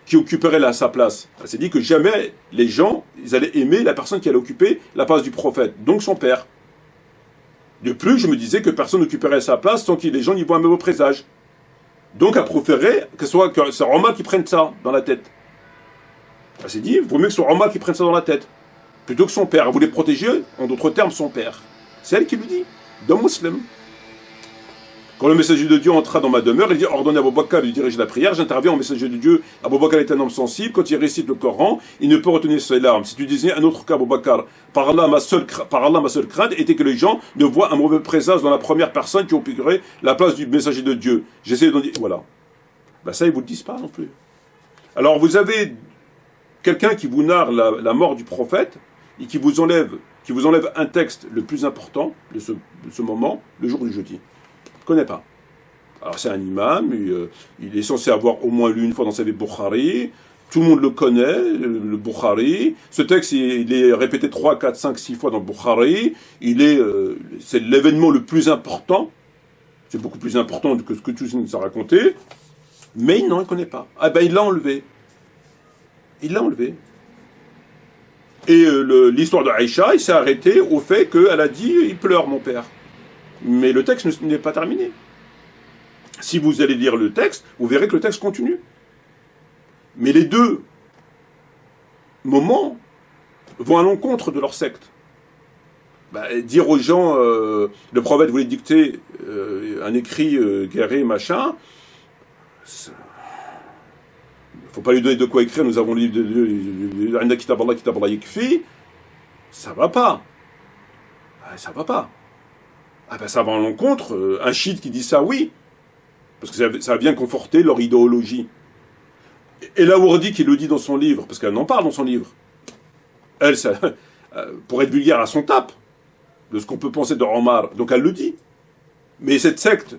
qui occuperait sa place. Elle s'est dit que jamais les gens, ils allaient aimer la personne qui allait occuper la place du prophète, donc son père. De plus, je me disais que personne n'occuperait sa place sans que les gens n'y voient un mauvais présage. Donc, elle préférait que c'est Omar qui prenne ça dans la tête. Elle s'est dit, il vaut mieux que ce soit Omar qui prenne ça dans la tête, plutôt que son père. Elle voulait protéger, en d'autres termes, son père. C'est elle qui lui dit, d'un musulman. Quand le messager de Dieu entra dans ma demeure, il dit ordonnez à Abu Bakr de diriger la prière. J'interviens en messager de Dieu. Abu Bakr est un homme sensible. Quand il récite le Coran, il ne peut retenir ses larmes. Si tu disais un autre cas, Abu Bakr, par Allah, ma seule crainte était que les gens ne voient un mauvais présage dans la première personne qui occuperait la place du messager de Dieu. J'essaie d'en dire. Voilà. Ben ça, ils ne vous le disent pas non plus. Alors, vous avez quelqu'un qui vous narre la mort du prophète et qui vous enlève un texte le plus important de ce moment, le jour du jeudi. Je ne connais pas. Alors c'est un imam, il est censé avoir au moins lu une fois dans sa vie Bukhari, tout le monde le connaît, le Bukhari, ce texte il est répété 3, 4, 5, 6 fois dans le Bukhari, c'est l'événement le plus important, c'est beaucoup plus important que ce que tout nous a raconté, mais non, il ne connaît pas. Ah ben il l'a enlevé. Il l'a enlevé. Et l'histoire de Aïcha, il s'est arrêté au fait qu'elle a dit « il pleure mon père ». Mais le texte n'est pas terminé. Si vous allez lire le texte, vous verrez que le texte continue. Mais les deux moments vont à l'encontre de leur secte. Dire aux gens, le prophète voulait dicter un écrit guerrier, machin, il ne faut pas lui donner de quoi écrire, nous avons le livre de Dieu, Kitab Allah Yekfi, ça va pas. Ça va pas. Ah ben ça va à l'encontre, un chiite qui dit ça, oui, parce que ça vient conforter leur idéologie. Et Laourdi qui le dit dans son livre, parce qu'elle en parle dans son livre, elle, ça, pour être vulgaire, elle s'en tape de ce qu'on peut penser de Omar, donc elle le dit. Mais cette secte,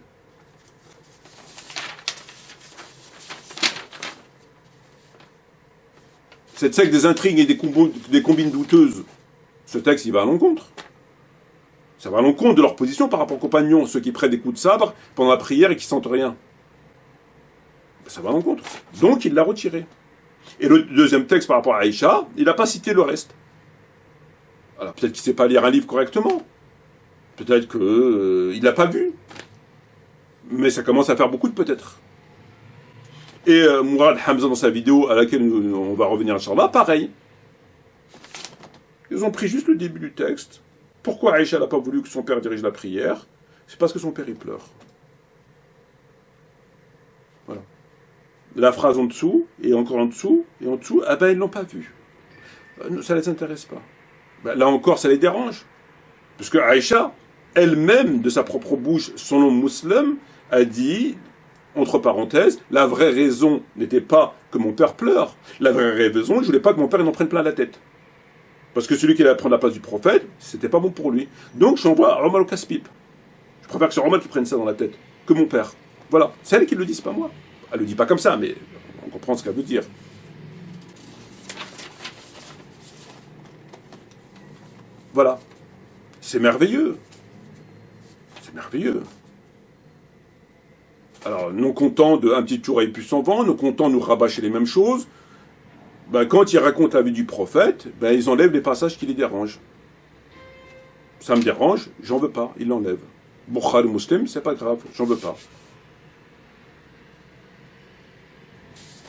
des intrigues et des combines douteuses, ce texte, il va à l'encontre. Ça va à l'encontre de leur position par rapport aux compagnons, ceux qui prennent des coups de sabre pendant la prière et qui sentent rien. Ça va à l'encontre. Donc il l'a retiré. Et le deuxième texte par rapport à Aïcha, il n'a pas cité le reste. Alors peut-être qu'il ne sait pas lire un livre correctement. Peut-être qu'il l'a pas vu. Mais ça commence à faire beaucoup de peut-être. Et Mourad Hamza, dans sa vidéo, à laquelle on va revenir, inchallah, pareil. Ils ont pris juste le début du texte. Pourquoi Aïcha n'a pas voulu que son père dirige la prière? C'est parce que son père, il pleure. Voilà. La phrase en dessous, et encore en dessous, ah ben ils ne l'ont pas vu. Ça ne les intéresse pas. Ben, là encore, ça les dérange. Parce que Aïcha, elle-même, de sa propre bouche, son nom musulman, a dit, entre parenthèses, la vraie raison n'était pas que mon père pleure. La vraie raison, je voulais pas que mon père n'en prenne plein la tête. Parce que celui qui allait prendre la place du prophète, c'était pas bon pour lui. Donc j'envoie Omar au casse-pipe. Je préfère que c'est Omar qui prenne ça dans la tête que mon père. Voilà. C'est elle qui le dit, c'est pas moi. Elle le dit pas comme ça, mais on comprend ce qu'elle veut dire. Voilà. C'est merveilleux. C'est merveilleux. Alors, non content d'un petit tour et plus s'en vend, non content de nous rabâcher les mêmes choses, ben, quand ils racontent la vie du prophète, ben, ils enlèvent les passages qui les dérangent. Ça me dérange, j'en veux pas, ils l'enlèvent. Bukhari Muslim, c'est pas grave, j'en veux pas.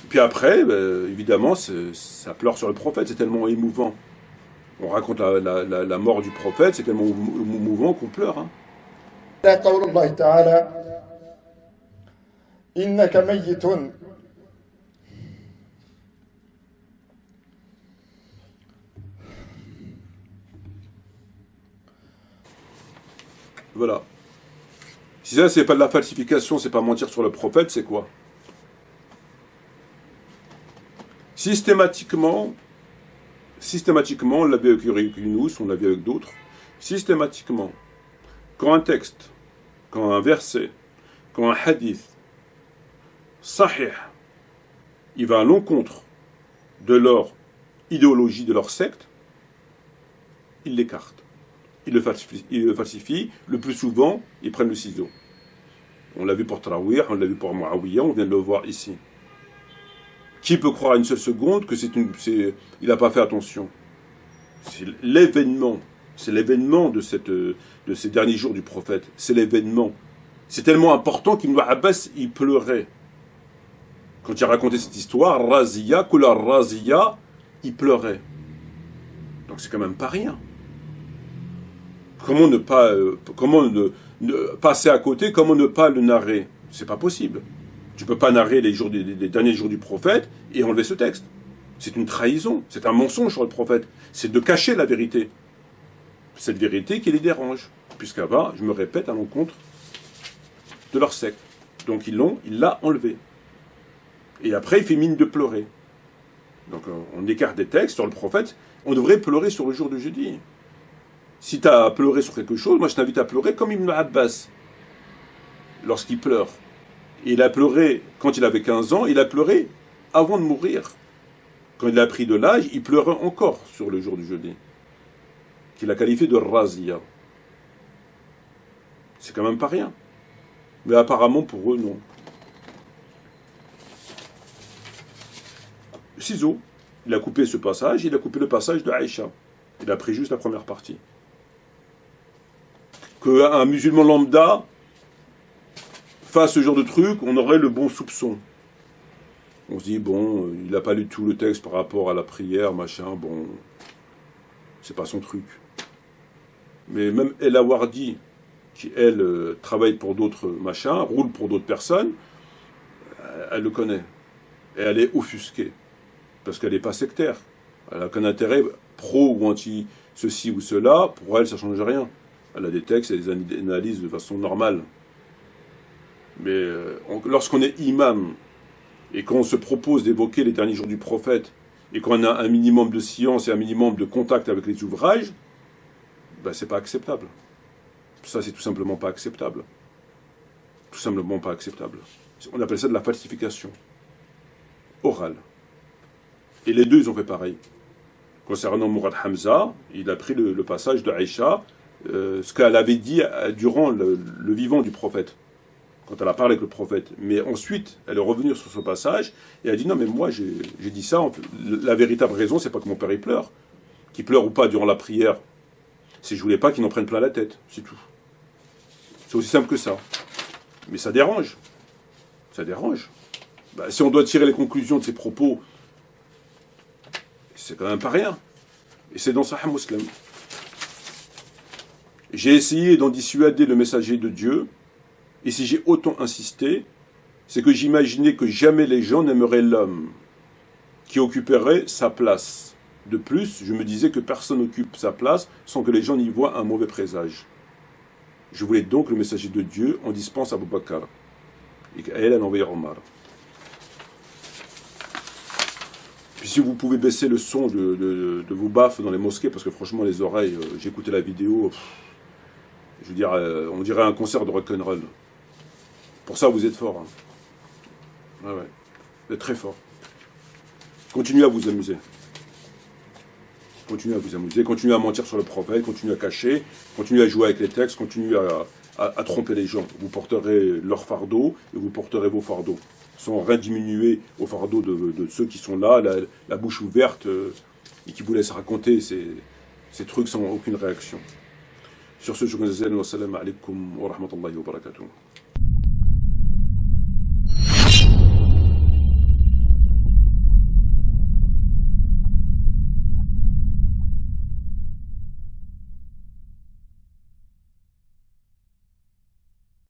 Puis après, ben, évidemment, ça pleure sur le prophète, c'est tellement émouvant. On raconte la mort du prophète, c'est tellement émouvant qu'on pleure. Hein. Voilà. Si ça, c'est pas de la falsification, c'est pas mentir sur le prophète, c'est quoi? Systématiquement, on l'a vu avec Yunus, on l'a vu avec d'autres, systématiquement, quand un texte, quand un verset, quand un hadith, sahih, il va à l'encontre de leur idéologie, de leur secte, ils l'écartent. Ils le falsifient. Le plus souvent, ils prennent le ciseau. On l'a vu pour Tarawih, on l'a vu pour Muawiyah, on vient de le voir ici. Qui peut croire à une seule seconde que il n'a pas fait attention? C'est l'événement de ces derniers jours du prophète. C'est l'événement. C'est tellement important qu'Ibn Abbas, il pleurait. Quand il a raconté cette histoire, Raziya, Kula Raziya, il pleurait. Donc c'est quand même pas rien. Comment ne passer à côté, comment ne pas le narrer? C'est pas possible. Tu peux pas narrer les derniers jours du prophète et enlever ce texte. C'est une trahison, c'est un mensonge sur le prophète. C'est de cacher la vérité. Cette vérité qui les dérange. Puisqu'à va, je me répète, à l'encontre de leur secte. Donc il l'a enlevé. Et après, il fait mine de pleurer. Donc on écarte des textes sur le prophète. On devrait pleurer sur le jour de jeudi. Si tu as pleuré sur quelque chose, moi je t'invite à pleurer comme Ibn Abbas, lorsqu'il pleure. Et il a pleuré quand il avait 15 ans, il a pleuré avant de mourir. Quand il a pris de l'âge, il pleurait encore sur le jour du jeudi, qu'il a qualifié de Raziya. C'est quand même pas rien. Mais apparemment pour eux, non. Ciseau, il a coupé ce passage, il a coupé le passage de Aïcha. Il a pris juste la première partie. Qu'un musulman lambda fasse ce genre de truc, on aurait le bon soupçon. On se dit, bon, il n'a pas lu tout le texte par rapport à la prière, machin, bon, c'est pas son truc. Mais même El Awardi, qui, elle, travaille pour d'autres machins, roule pour d'autres personnes, elle le connaît. Et elle est offusquée. Parce qu'elle n'est pas sectaire. Elle n'a aucun intérêt pro ou anti ceci ou cela. Pour elle, ça ne change rien. Elle a des textes, elle les analyse de façon normale. Mais lorsqu'on est imam, et qu'on se propose d'évoquer les derniers jours du prophète, et qu'on a un minimum de science et un minimum de contact avec les ouvrages, ben c'est pas acceptable. Ça, c'est tout simplement pas acceptable. Tout simplement pas acceptable. On appelle ça de la falsification orale. Et les deux, ils ont fait pareil. Concernant Mourad Hamza, il a pris le passage de Aïcha, ce qu'elle avait dit durant le vivant du prophète, quand elle a parlé avec le prophète. Mais ensuite, elle est revenue sur ce passage, et elle a dit, non mais moi j'ai dit ça, la véritable raison, c'est pas que mon père il pleure. Qu'il pleure ou pas durant la prière, c'est que je voulais pas qu'il en prenne plein la tête, c'est tout. C'est aussi simple que ça. Mais ça dérange. Ça dérange. Bah, si on doit tirer les conclusions de ces propos, c'est quand même pas rien. Et c'est dans Sahih Muslim. J'ai essayé d'en dissuader le messager de Dieu, et si j'ai autant insisté, c'est que j'imaginais que jamais les gens n'aimeraient l'homme qui occuperait sa place. De plus, je me disais que personne n'occupe sa place sans que les gens y voient un mauvais présage. Je voulais donc le messager de Dieu en dispense à Abu Bakr, et qu'elle a envoyé Omar. Puis si vous pouvez baisser le son de vos baffes dans les mosquées, parce que franchement les oreilles, j'ai écouté la vidéo, je veux dire, on dirait un concert de rock'n'roll. Pour ça vous êtes fort. Hein. Ouais, ouais. Vous êtes très fort. Continuez à vous amuser. Continuez à vous amuser, continuez à mentir sur le prophète, continuez à cacher, continuez à jouer avec les textes, continuez à tromper les gens. Vous porterez leur fardeau et vous porterez vos fardeaux, sans rien diminuer au fardeau de ceux qui sont là, la bouche ouverte, et qui vous laissent raconter ces trucs sans aucune réaction. Sur ce, je vous dis, wassalamu alaikum wa rahmatullahi wa barakatuh.